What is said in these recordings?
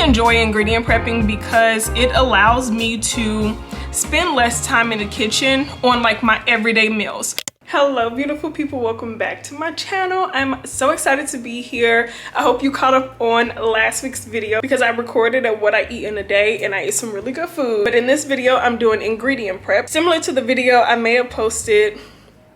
enjoy ingredient prepping because it allows me to spend less time in the kitchen on like my everyday meals. Hello beautiful people, welcome back to my channel. I'm so excited to be here. I hope you caught up on last week's video because I recorded at what I eat in a day and I ate some really good food. But in this video I'm doing ingredient prep similar to the video I may have posted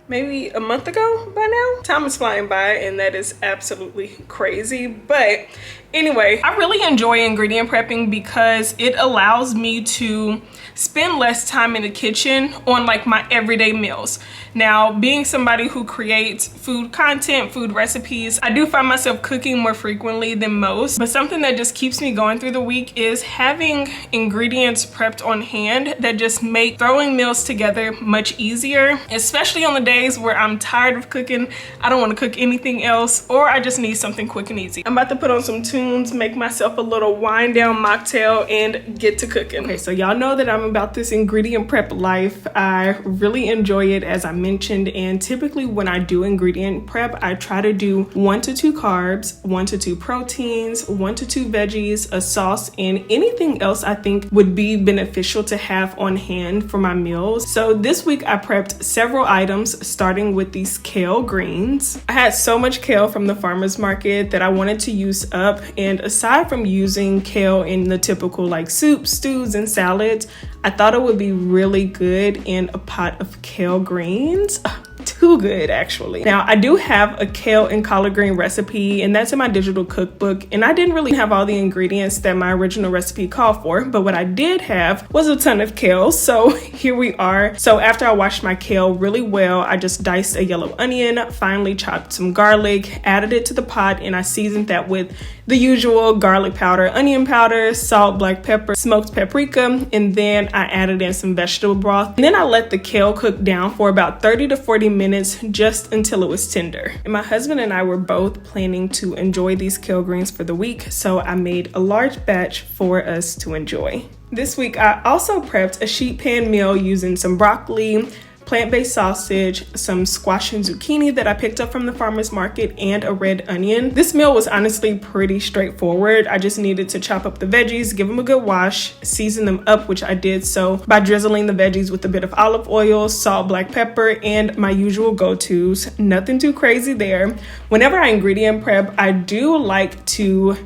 maybe a month ago by now. Time is flying by and that is absolutely crazy. But anyway, I really enjoy ingredient prepping because it allows me to spend less time in the kitchen on like my everyday meals. Now, being somebody who creates food content, food recipes, I do find myself cooking more frequently than most, but something that just keeps me going through the week is having ingredients prepped on hand that just make throwing meals together much easier, especially on the days where I'm tired of cooking, I don't want to cook anything else, or I just need something quick and easy. I'm about to put on some tunes, make myself a little wind down mocktail, and get to cooking. Okay, so y'all know that I'm about this ingredient prep life. I really enjoy it, as I mentioned, and typically when I do ingredient prep, I try to do 1 to 2 carbs, 1 to 2 proteins, 1 to 2 veggies, a sauce, and anything else I think would be beneficial to have on hand for my meals. So this week I prepped several items, starting with these kale greens. I had so much kale from the farmer's market that I wanted to use up, and aside from using kale in the typical like soups, stews, and salads, I thought it would be really good in a pot of kale greens. Too good, actually. Now, I do have a kale and collard green recipe, and that's in my digital cookbook, and I didn't really have all the ingredients that my original recipe called for, but what I did have was a ton of kale, so here we are. So after I washed my kale really well, I just diced a yellow onion, finely chopped some garlic, added it to the pot, and I seasoned that with the usual garlic powder, onion powder, salt, black pepper, smoked paprika, and then I added in some vegetable broth. And then I let the kale cook down for about 30 to 40 minutes, just until it was tender. And my husband and I were both planning to enjoy these kale greens for the week, so I made a large batch for us to enjoy. This week I also prepped a sheet pan meal using some broccoli, plant-based sausage, some squash and zucchini that I picked up from the farmer's market, and a red onion. This meal was honestly pretty straightforward. I just needed to chop up the veggies, give them a good wash, season them up, which I did so by drizzling the veggies with a bit of olive oil, salt, black pepper, and my usual go-tos. Nothing too crazy there. Whenever I ingredient prep, I do like to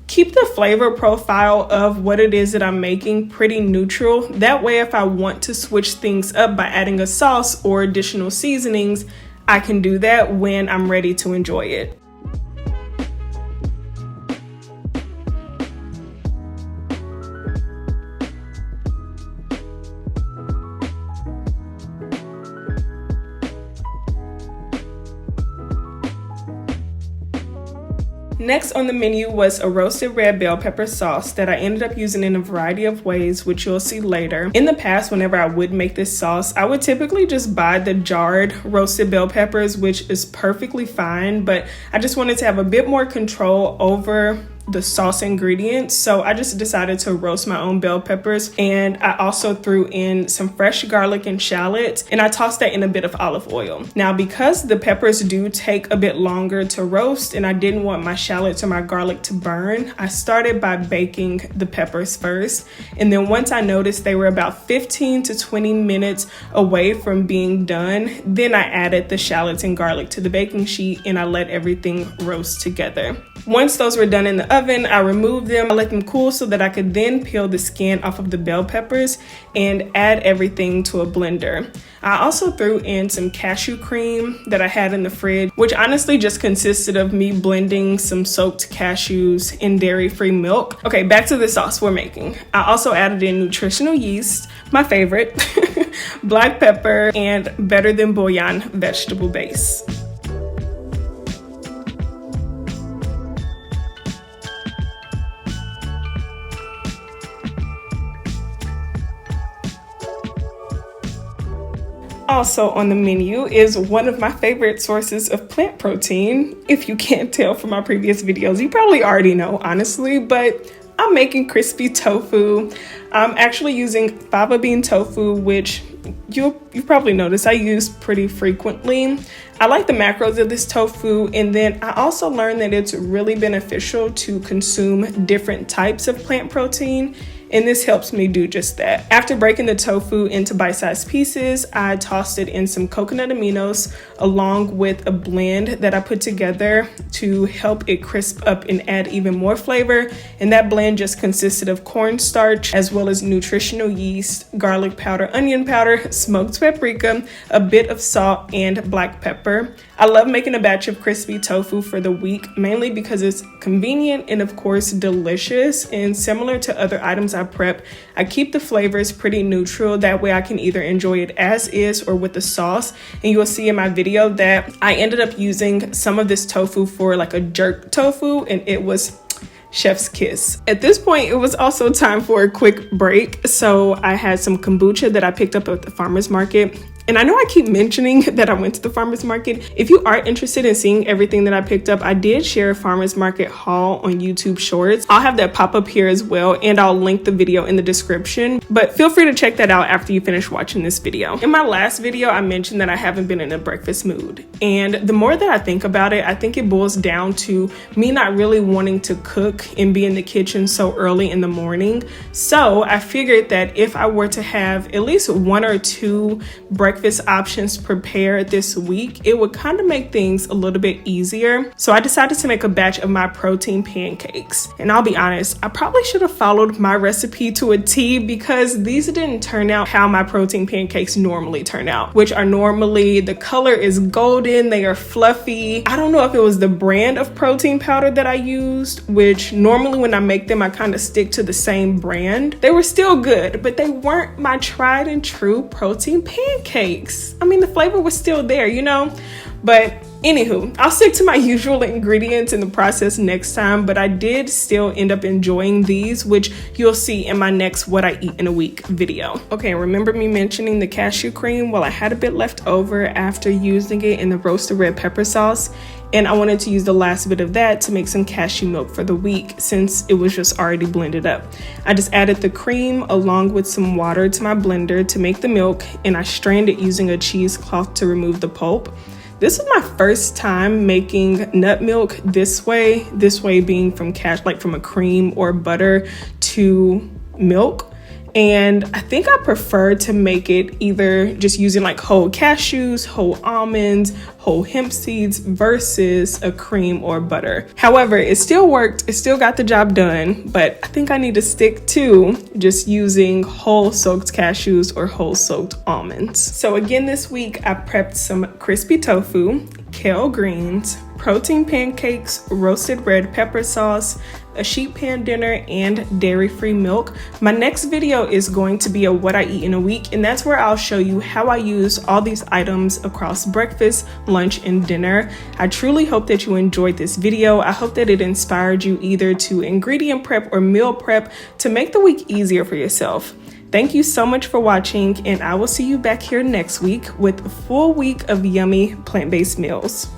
keep the flavor profile of what it is that I'm making pretty neutral. That way, if I want to switch things up by adding a sauce or additional seasonings, I can do that when I'm ready to enjoy it. Next on the menu was a roasted red bell pepper sauce that I ended up using in a variety of ways, which you'll see later. In the past, whenever I would make this sauce, I would typically just buy the jarred roasted bell peppers, which is perfectly fine, but I just wanted to have a bit more control over the sauce ingredients, so I just decided to roast my own bell peppers, and I also threw in some fresh garlic and shallots, and I tossed that in a bit of olive oil. Now, because the peppers do take a bit longer to roast and I didn't want my shallots or my garlic to burn, I started by baking the peppers first, and then once I noticed they were about 15 to 20 minutes away from being done, then I added the shallots and garlic to the baking sheet and I let everything roast together. Once those were done in the oven, I removed them, I let them cool so that I could then peel the skin off of the bell peppers and add everything to a blender. I also threw in some cashew cream that I had in the fridge, which honestly just consisted of me blending some soaked cashews in dairy-free milk. Okay, back to the sauce we're making. I also added in nutritional yeast, my favorite, black pepper, and better than bouillon vegetable base. Also on the menu is one of my favorite sources of plant protein. If you can't tell from my previous videos, you probably already know, honestly, but I'm making crispy tofu. I'm actually using fava bean tofu, which you've probably noticed I use pretty frequently. I like the macros of this tofu, and then I also learned that it's really beneficial to consume different types of plant protein, and this helps me do just that. After breaking the tofu into bite-sized pieces, I tossed it in some coconut aminos along with a blend that I put together to help it crisp up and add even more flavor. And that blend just consisted of cornstarch as well as nutritional yeast, garlic powder, onion powder, smoked paprika, a bit of salt, and black pepper. I love making a batch of crispy tofu for the week, mainly because it's convenient and of course delicious. And similar to other items I prep, I keep the flavors pretty neutral. That way I can either enjoy it as is or with the sauce. And you will see in my video that I ended up using some of this tofu for like a jerk tofu, and it was chef's kiss. At this point, it was also time for a quick break. So I had some kombucha that I picked up at the farmer's market. And I know I keep mentioning that I went to the farmer's market. If you are interested in seeing everything that I picked up, I did share a farmer's market haul on YouTube Shorts. I'll have that pop up here as well, and I'll link the video in the description. But feel free to check that out after you finish watching this video. In my last video, I mentioned that I haven't been in a breakfast mood. And the more that I think about it, I think it boils down to me not really wanting to cook and be in the kitchen so early in the morning. So I figured that if I were to have at least 1 or 2 breakfast options prepared this week, it would kind of make things a little bit easier. So I decided to make a batch of my protein pancakes. And I'll be honest, I probably should have followed my recipe to a T, because these didn't turn out how my protein pancakes normally turn out, which are normally the color is golden, they are fluffy. I don't know if it was the brand of protein powder that I used, which normally when I make them, I kind of stick to the same brand. They were still good, but they weren't my tried and true protein pancakes. I mean, the flavor was still there, you know, but anywho, I'll stick to my usual ingredients in the process next time, but I did still end up enjoying these, which you'll see in my next what I eat in a week video. Okay, remember me mentioning the cashew cream? Well, I had a bit left over after using it in the roasted red pepper sauce, and I wanted to use the last bit of that to make some cashew milk for the week since it was just already blended up. I just added the cream along with some water to my blender to make the milk, and I strained it using a cheesecloth to remove the pulp. This was my first time making nut milk this way being from from a cream or butter to milk. And I think I prefer to make it either just using like whole cashews, whole almonds, whole hemp seeds versus a cream or butter. However, it still worked. It still got the job done, but I think I need to stick to just using whole soaked cashews or whole soaked almonds. So again, this week I prepped some crispy tofu, kale greens, protein pancakes, roasted red pepper sauce, a sheet pan dinner, and dairy-free milk. My next video is going to be a what I eat in a week, and that's where I'll show you how I use all these items across breakfast, lunch, and dinner. I truly hope that you enjoyed this video. I hope that it inspired you either to ingredient prep or meal prep to make the week easier for yourself. Thank you so much for watching, and I will see you back here next week with a full week of yummy plant-based meals.